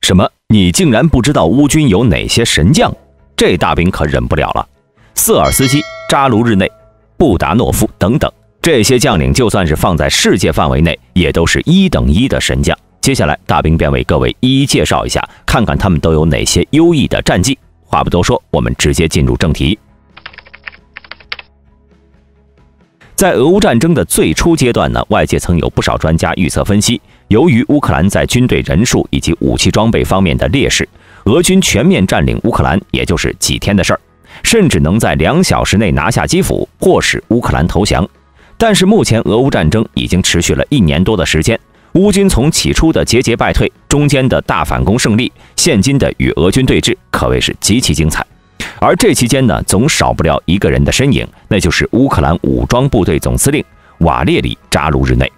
什么？你竟然不知道乌军有哪些神将？这大兵可忍不了了。瑟尔斯基、扎卢日内、布达诺夫等等这些将领，就算是放在世界范围内，也都是1等1的神将。接下来，大兵便为各位一一介绍一下，看看他们都有哪些优异的战绩。话不多说，我们直接进入正题。在俄乌战争的最初阶段呢，外界曾有不少专家预测分析，由于乌克兰在军队人数以及武器装备方面的劣势，俄军全面占领乌克兰也就是几天的事儿，甚至能在2小时内拿下基辅，迫使乌克兰投降。但是目前俄乌战争已经持续了1年多的时间，乌军从起初的节节败退，中间的大反攻胜利，现今的与俄军对峙，可谓是极其精彩。而这期间呢，总少不了一个人的身影，那就是乌克兰武装部队总司令瓦列里·扎卢日内。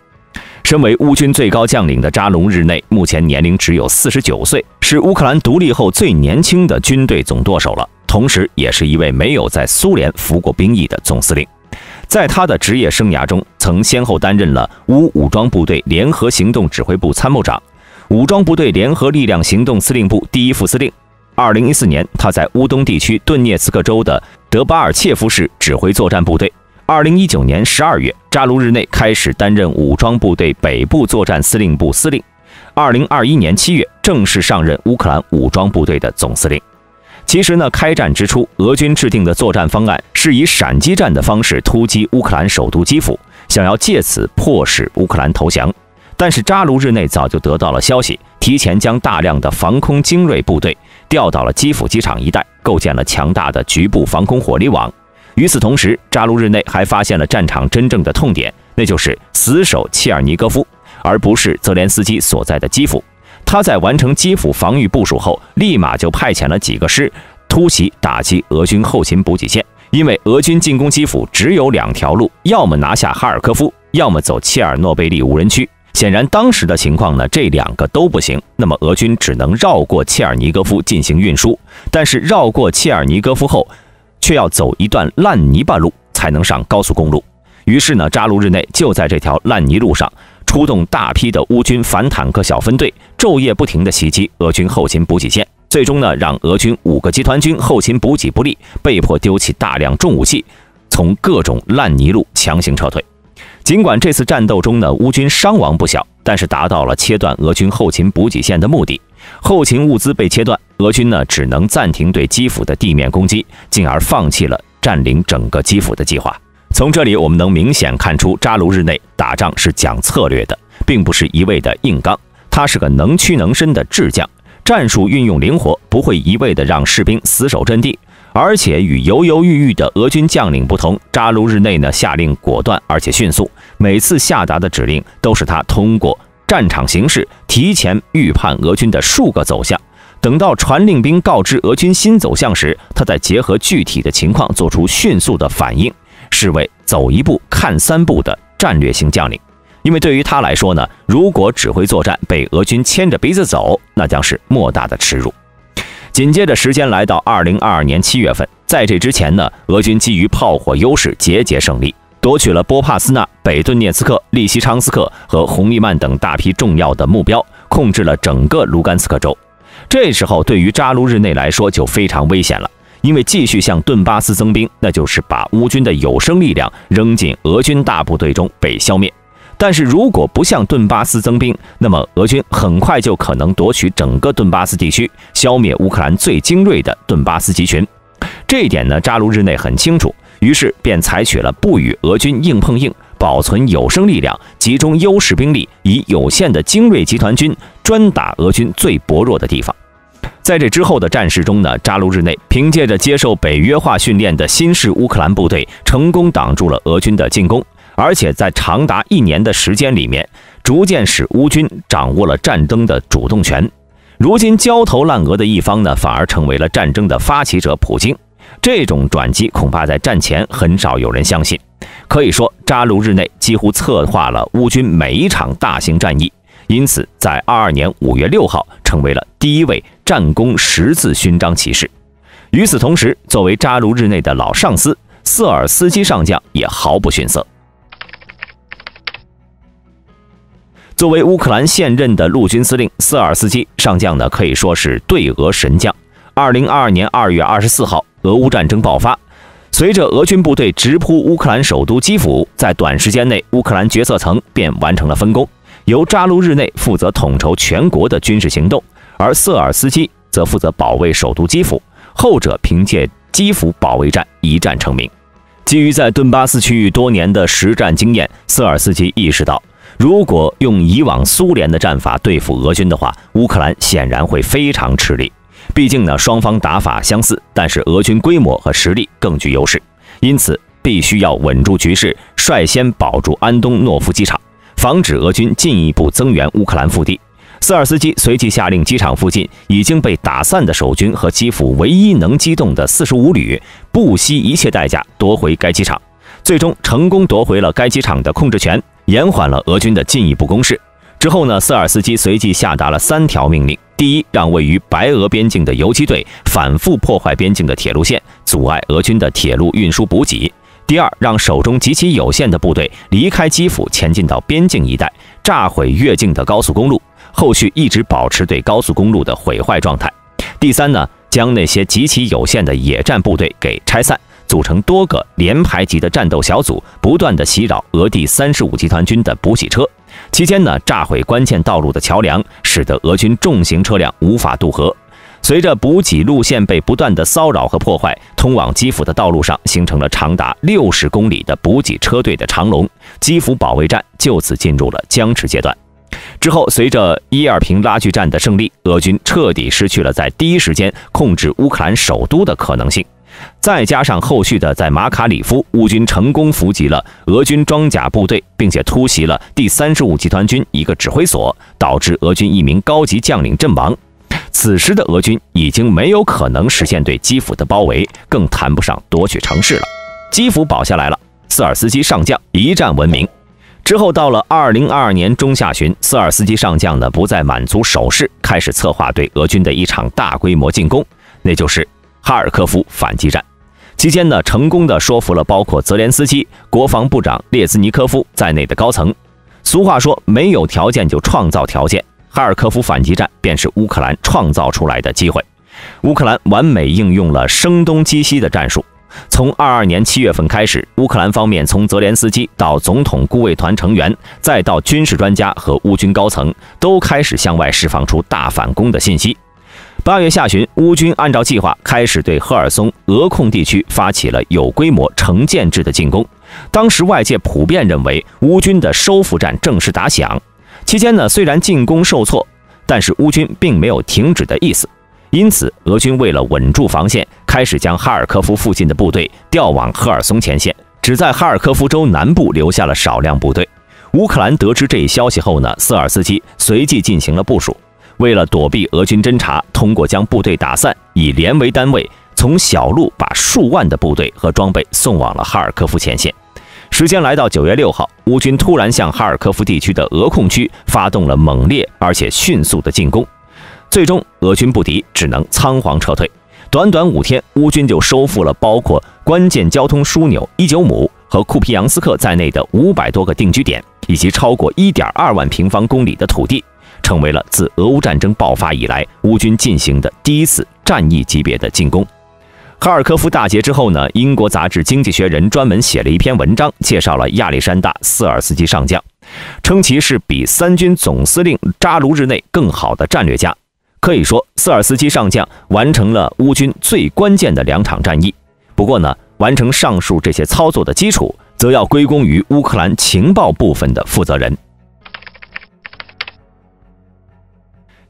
身为乌军最高将领的扎卢日内，目前年龄只有49岁，是乌克兰独立后最年轻的军队总舵手了，同时也是一位没有在苏联服过兵役的总司令。在他的职业生涯中，曾先后担任了乌武装部队联合行动指挥部参谋长、武装部队联合力量行动司令部第1副司令。2014年，他在乌东地区顿涅茨克州的德巴尔切夫市指挥作战部队。2019年12月，扎卢日内开始担任武装部队北部作战司令部司令。2021年7月，正式上任乌克兰武装部队的总司令。其实呢，开战之初，俄军制定的作战方案是以闪击战的方式突击乌克兰首都基辅，想要借此迫使乌克兰投降。但是扎卢日内早就得到了消息，提前将大量的防空精锐部队调到了基辅机场一带，构建了强大的局部防空火力网。与此同时，扎卢日内还发现了战场真正的痛点，那就是死守切尔尼戈夫，而不是泽连斯基所在的基辅。他在完成基辅防御部署后，立马就派遣了几个师突袭打击俄军后勤补给线。因为俄军进攻基辅只有2条路，要么拿下哈尔科夫，要么走切尔诺贝利无人区。显然当时的情况呢，这2个都不行，那么俄军只能绕过切尔尼戈夫进行运输，但是绕过切尔尼戈夫后，却要走一段烂泥巴路才能上高速公路。于是呢，扎卢日内就在这条烂泥路上出动大批的乌军反坦克小分队，昼夜不停地袭击俄军后勤补给线，最终呢，让俄军5个集团军后勤补给不利，被迫丢弃大量重武器，从各种烂泥路强行撤退。尽管这次战斗中呢，乌军伤亡不小，但是达到了切断俄军后勤补给线的目的。后勤物资被切断，俄军呢只能暂停对基辅的地面攻击，进而放弃了占领整个基辅的计划。从这里我们能明显看出，扎卢日内打仗是讲策略的，并不是一味的硬刚，他是个能屈能伸的智将，战术运用灵活，不会一味的让士兵死守阵地。而且与犹犹豫豫的俄军将领不同，扎卢日内呢下令果断而且迅速，每次下达的指令都是他通过战场形势提前预判俄军的数个走向，等到传令兵告知俄军新走向时，他再结合具体的情况做出迅速的反应，是为走一步看3步的战略性将领。因为对于他来说呢，如果指挥作战被俄军牵着鼻子走，那将是莫大的耻辱。紧接着时间来到2022年7月份，在这之前呢，俄军基于炮火优势节节胜利，夺取了波帕斯纳、北顿涅茨克、利西昌斯克和红利曼等大批重要的目标，控制了整个卢甘斯克州。这时候对于扎卢日内来说就非常危险了，因为继续向顿巴斯增兵，那就是把乌军的有生力量扔进俄军大部队中被消灭。但是如果不向顿巴斯增兵，那么俄军很快就可能夺取整个顿巴斯地区，消灭乌克兰最精锐的顿巴斯集群。这一点呢，扎卢日内很清楚，于是便采取了不与俄军硬碰硬，保存有生力量，集中优势兵力，以有限的精锐集团军专打俄军最薄弱的地方。在这之后的战事中呢，扎卢日内凭借着接受北约化训练的新式乌克兰部队，成功挡住了俄军的进攻。而且在长达1年的时间里面，逐渐使乌军掌握了战争的主动权。如今焦头烂额的一方呢，反而成为了战争的发起者普京。这种转机恐怕在战前很少有人相信。可以说，扎卢日内几乎策划了乌军每一场大型战役，因此在22年5月6号成为了第一位战功10字勋章骑士。与此同时，作为扎卢日内的老上司，瑟尔斯基上将也毫不逊色。作为乌克兰现任的陆军司令，瑟尔斯基上将呢可以说是对俄神将。2022年2月24号，俄乌战争爆发，随着俄军部队直扑乌克兰首都基辅，在短时间内，乌克兰决策层便完成了分工，由扎卢日内负责统筹全国的军事行动，而瑟尔斯基则负责保卫首都基辅，后者凭借基辅保卫战一战成名。基于在顿巴斯区域多年的实战经验，瑟尔斯基意识到，如果用以往苏联的战法对付俄军的话，乌克兰显然会非常吃力。毕竟呢，双方打法相似，但是俄军规模和实力更具优势，因此必须要稳住局势，率先保住安东诺夫机场，防止俄军进一步增援乌克兰腹地。瑟尔斯基随即下令机场附近已经被打散的守军和基辅唯一能机动的45旅，不惜一切代价夺回该机场，最终成功夺回了该机场的控制权，延缓了俄军的进一步攻势。之后呢，瑟尔斯基随即下达了3条命令：第一，让位于白俄边境的游击队反复破坏边境的铁路线，阻碍俄军的铁路运输补给；第二，让手中极其有限的部队离开基辅，前进到边境一带，炸毁越境的高速公路，后续一直保持对高速公路的毁坏状态；第三呢，将那些极其有限的野战部队给拆散，组成多个连排级的战斗小组，不断的袭扰俄第35集团军的补给车。期间呢，炸毁关键道路的桥梁，使得俄军重型车辆无法渡河。随着补给路线被不断的骚扰和破坏，通往基辅的道路上形成了长达60公里的补给车队的长龙，基辅保卫战就此进入了僵持阶段。之后，随着伊尔平拉锯战的胜利，俄军彻底失去了在第一时间控制乌克兰首都的可能性。再加上后续的在马卡里夫，乌军成功伏击了俄军装甲部队，并且突袭了第35集团军一个指挥所，导致俄军一名高级将领阵亡。此时的俄军已经没有可能实现对基辅的包围，更谈不上夺取城市了。基辅保下来了，瑟尔斯基上将一战闻名。之后到了2022年中下旬，瑟尔斯基上将呢不再满足守势，开始策划对俄军的一场大规模进攻，那就是哈尔科夫反击战。期间呢，成功的说服了包括泽连斯基、国防部长列兹尼科夫在内的高层。俗话说，没有条件就创造条件，哈尔科夫反击战便是乌克兰创造出来的机会。乌克兰完美应用了声东击西的战术。从22年7月份开始，乌克兰方面从泽连斯基到总统顾问团成员，再到军事专家和乌军高层，都开始向外释放出大反攻的信息。8月下旬，乌军按照计划开始对赫尔松俄控地区发起了有规模成建制的进攻。当时外界普遍认为乌军的收复战正式打响。期间呢，虽然进攻受挫，但是乌军并没有停止的意思。因此，俄军为了稳住防线，开始将哈尔科夫附近的部队调往赫尔松前线，只在哈尔科夫州南部留下了少量部队。乌克兰得知这一消息后呢，瑟尔斯基随即进行了部署。为了躲避俄军侦察，通过将部队打散，以连为单位，从小路把数万的部队和装备送往了哈尔科夫前线。时间来到9月6号，乌军突然向哈尔科夫地区的俄控区发动了猛烈而且迅速的进攻，最终俄军不敌，只能仓皇撤退。短短5天，乌军就收复了包括关键交通枢纽伊久姆和库皮扬斯克在内的500多个定居点，以及超过1.2万平方公里的土地，成为了自俄乌战争爆发以来乌军进行的第一次战役级别的进攻。哈尔科夫大捷之后呢，英国杂志《经济学人》专门写了一篇文章，介绍了亚历山大·瑟尔斯基上将，称其是比三军总司令扎卢日内更好的战略家。可以说，瑟尔斯基上将完成了乌军最关键的2场战役。不过呢，完成上述这些操作的基础，则要归功于乌克兰情报部分的负责人。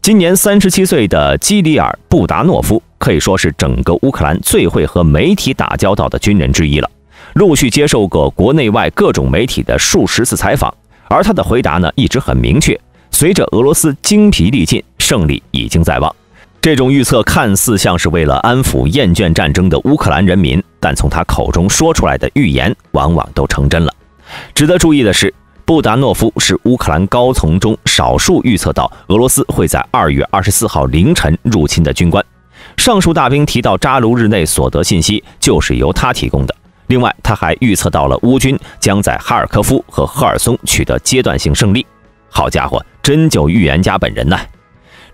今年37岁的基里尔·布达诺夫可以说是整个乌克兰最会和媒体打交道的军人之一了，陆续接受过国内外各种媒体的数十次采访，而他的回答呢一直很明确，随着俄罗斯精疲力尽，胜利已经在望。这种预测看似像是为了安抚厌倦战争的乌克兰人民，但从他口中说出来的预言往往都成真了。值得注意的是，布达诺夫是乌克兰高层中少数预测到俄罗斯会在2月24号凌晨入侵的军官。上述大兵提到扎卢日内所得信息就是由他提供的。另外，他还预测到了乌军将在哈尔科夫和赫尔松取得阶段性胜利。好家伙，真就预言家本人呢。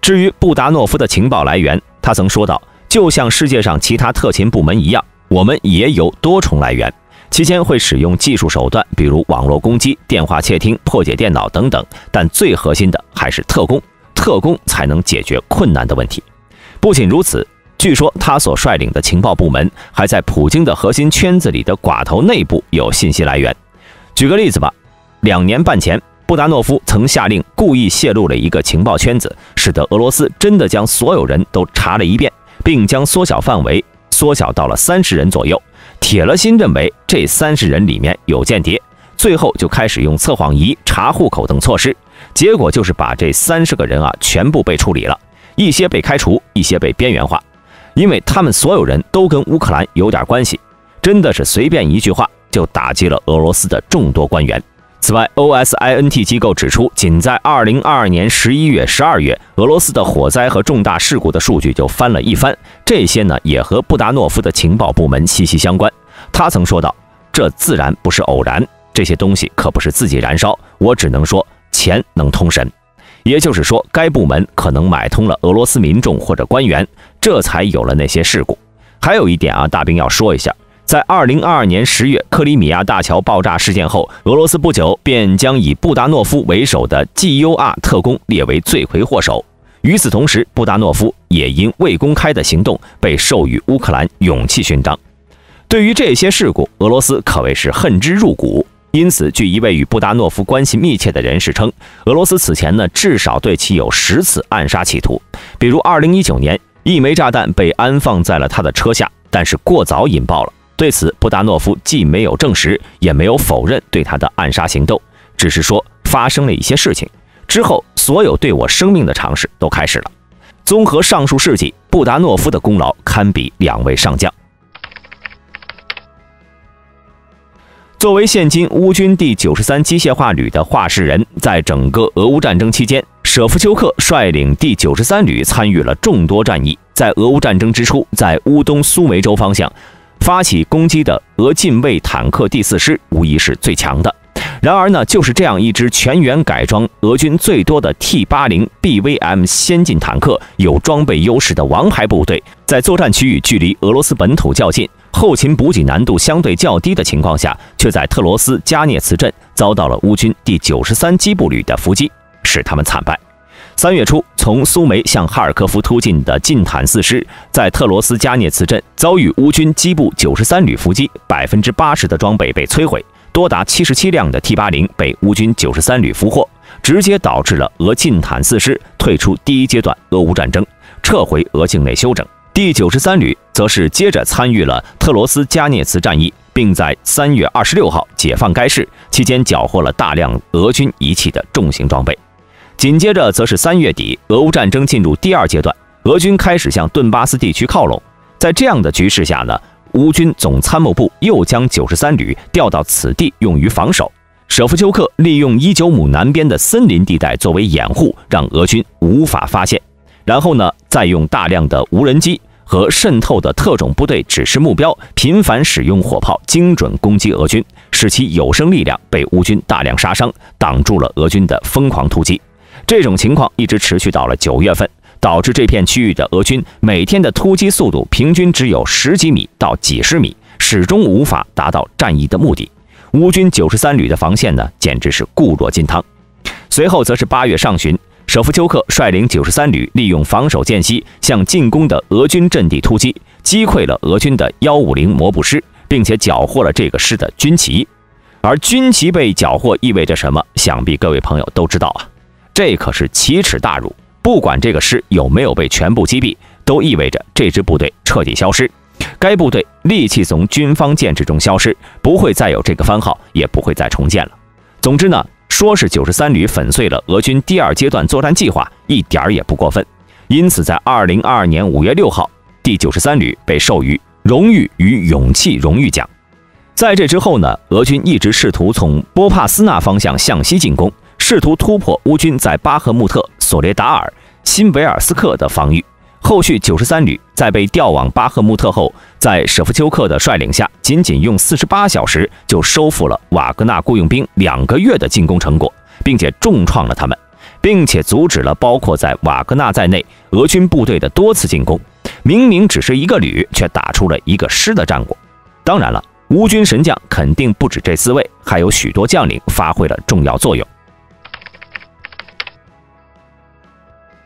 至于布达诺夫的情报来源，他曾说道，就像世界上其他特勤部门一样，我们也有多重来源，期间会使用技术手段，比如网络攻击、电话窃听、破解电脑等等，但最核心的还是特工，特工才能解决困难的问题。不仅如此，据说他所率领的情报部门还在普京的核心圈子里的寡头内部有信息来源。举个例子吧，2年半前，布达诺夫曾下令故意泄露了一个情报圈子，使得俄罗斯真的将所有人都查了一遍，并将缩小范围缩小到了30人左右。铁了心认为这30人里面有间谍，最后就开始用测谎仪、查户口等措施，结果就是把这30个人全部被处理了，一些被开除，一些被边缘化，因为他们所有人都跟乌克兰有点关系，真的是随便一句话就打击了俄罗斯的众多官员。此外 ，OSINT 机构指出，仅在2022年11月、12月，俄罗斯的火灾和重大事故的数据就翻了一番。这些呢，也和布达诺夫的情报部门息息相关。他曾说道：“这自然不是偶然，这些东西可不是自己燃烧，我只能说钱能通神。”也就是说，该部门可能买通了俄罗斯民众或者官员，这才有了那些事故。还有一点大兵要说一下。在2022年10月克里米亚大桥爆炸事件后，俄罗斯不久便将以布达诺夫为首的 GUR 特工列为罪魁祸首。与此同时，布达诺夫也因未公开的行动被授予乌克兰勇气勋章。对于这些事故，俄罗斯可谓是恨之入骨。因此，据一位与布达诺夫关系密切的人士称，俄罗斯此前至少对其有10次暗杀企图。比如2019年，一枚炸弹被安放在了他的车下，但是过早引爆了。对此，布达诺夫既没有证实，也没有否认对他的暗杀行动，只是说发生了一些事情之后，所有对我生命的尝试都开始了。综合上述事迹，布达诺夫的功劳堪比2位上将。作为现今乌军第93机械化旅的话事人，在整个俄乌战争期间，舍夫丘克率领第93旅参与了众多战役。在俄乌战争之初，在乌东苏梅州方向发起攻击的俄近卫坦克第4师无疑是最强的。然而呢，就是这样一支全员改装、俄军最多的 T80 BVM 先进坦克、有装备优势的王牌部队，在作战区域距离俄罗斯本土较近、后勤补给难度相对较低的情况下，却在特罗斯加涅茨镇遭到了乌军第93机步旅的伏击，使他们惨败。3月初，从苏梅向哈尔科夫突进的近坦4师，在特罗斯加涅茨镇遭遇乌军机步93旅伏击，80%的装备被摧毁，多达77辆的 T80 被乌军93旅俘获，直接导致了俄近坦4师退出第1阶段俄乌战争，撤回俄境内休整。第93旅则是接着参与了特罗斯加涅茨战役，并在3月26号解放该市，期间缴获了大量俄军遗弃的重型装备。紧接着则是3月底，俄乌战争进入第2阶段，俄军开始向顿巴斯地区靠拢。在这样的局势下呢，乌军总参谋部又将93旅调到此地用于防守。舍夫丘克利用伊久姆南边的森林地带作为掩护，让俄军无法发现。然后呢，再用大量的无人机和渗透的特种部队指示目标，频繁使用火炮精准攻击俄军，使其有生力量被乌军大量杀伤，挡住了俄军的疯狂突击。这种情况一直持续到了9月份，导致这片区域的俄军每天的突击速度平均只有10几米到几十米，始终无法达到战役的目的。乌军93旅的防线呢，简直是固若金汤。随后则是8月上旬，舍夫丘克率领93旅利用防守间隙向进攻的俄军阵地突击，击溃了俄军的150摩步师，并且缴获了这个师的军旗。而军旗被缴获意味着什么？想必各位朋友都知道啊，这可是奇耻大辱。不管这个师有没有被全部击毙，都意味着这支部队彻底消失，该部队立即从军方建制中消失，不会再有这个番号，也不会再重建了。总之呢，说是93旅粉碎了俄军第2阶段作战计划，一点也不过分。因此在2022年5月6号，第93旅被授予荣誉与勇气荣誉奖。在这之后呢，俄军一直试图从波帕斯纳方向向西进攻，试图突破乌军在巴赫穆特、索列达尔、辛维尔斯克的防御。后续93旅在被调往巴赫穆特后，在舍夫丘克的率领下，仅仅用48小时就收复了瓦格纳雇佣兵2个月的进攻成果，并且重创了他们，并且阻止了包括在瓦格纳在内俄军部队的多次进攻。明明只是一个旅，却打出了一个师的战果。当然了，乌军神将肯定不止这4位，还有许多将领发挥了重要作用。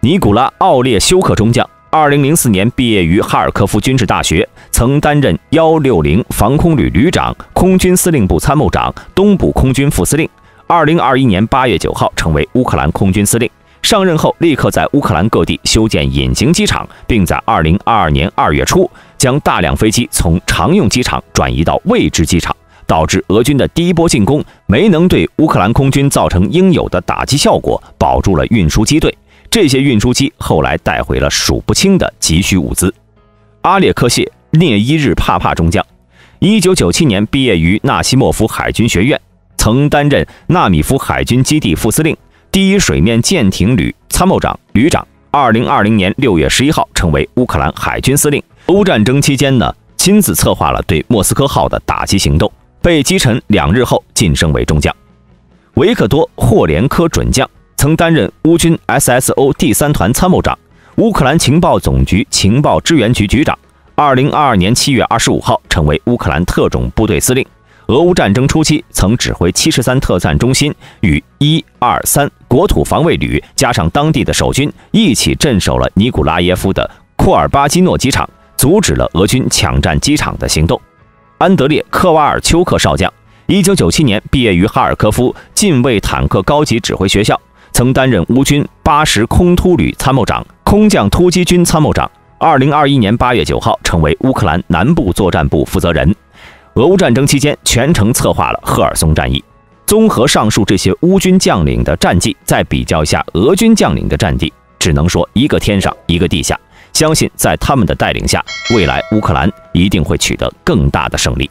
尼古拉·奥列修克中将，2004年毕业于哈尔科夫军事大学，曾担任160防空旅旅长、空军司令部参谋长、东部空军副司令。2021年8月9号成为乌克兰空军司令。上任后，立刻在乌克兰各地修建隐形机场，并在2022年2月初将大量飞机从常用机场转移到未知机场，导致俄军的第一波进攻没能对乌克兰空军造成应有的打击效果，保住了运输机队。这些运输机后来带回了数不清的急需物资。阿列克谢·涅伊日帕帕中将，1997年毕业于纳西莫夫海军学院，曾担任纳米夫海军基地副司令、第1水面舰艇旅参谋长、旅长。2020年6月11号成为乌克兰海军司令。欧战争期间呢，亲自策划了对莫斯科号的打击行动，被击沉2日后晋升为中将。维克多·霍连科准将，曾担任乌军 SSO 第3团参谋长、乌克兰情报总局情报支援局局长。2022年7月25号成为乌克兰特种部队司令。俄乌战争初期，曾指挥73特战中心与123国土防卫旅加上当地的守军一起镇守了尼古拉耶夫的库尔巴基诺机场，阻止了俄军抢占机场的行动。安德烈·科瓦尔丘克少将，1997年毕业于哈尔科夫近卫坦克高级指挥学校，曾担任乌军80空突旅参谋长、空降突击军参谋长。2021年8月9号成为乌克兰南部作战部负责人。俄乌战争期间，全程策划了赫尔松战役。综合上述这些乌军将领的战绩，再比较一下俄军将领的战绩，只能说一个天上一个地下。相信在他们的带领下，未来乌克兰一定会取得更大的胜利。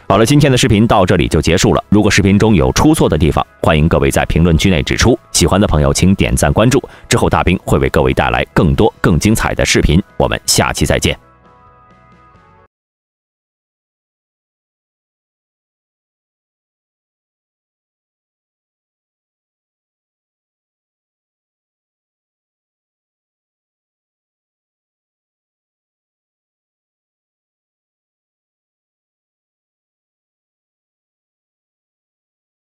好了，今天的视频到这里就结束了。如果视频中有出错的地方，欢迎各位在评论区内指出。喜欢的朋友请点赞关注，之后大兵会为各位带来更多更精彩的视频。我们下期再见。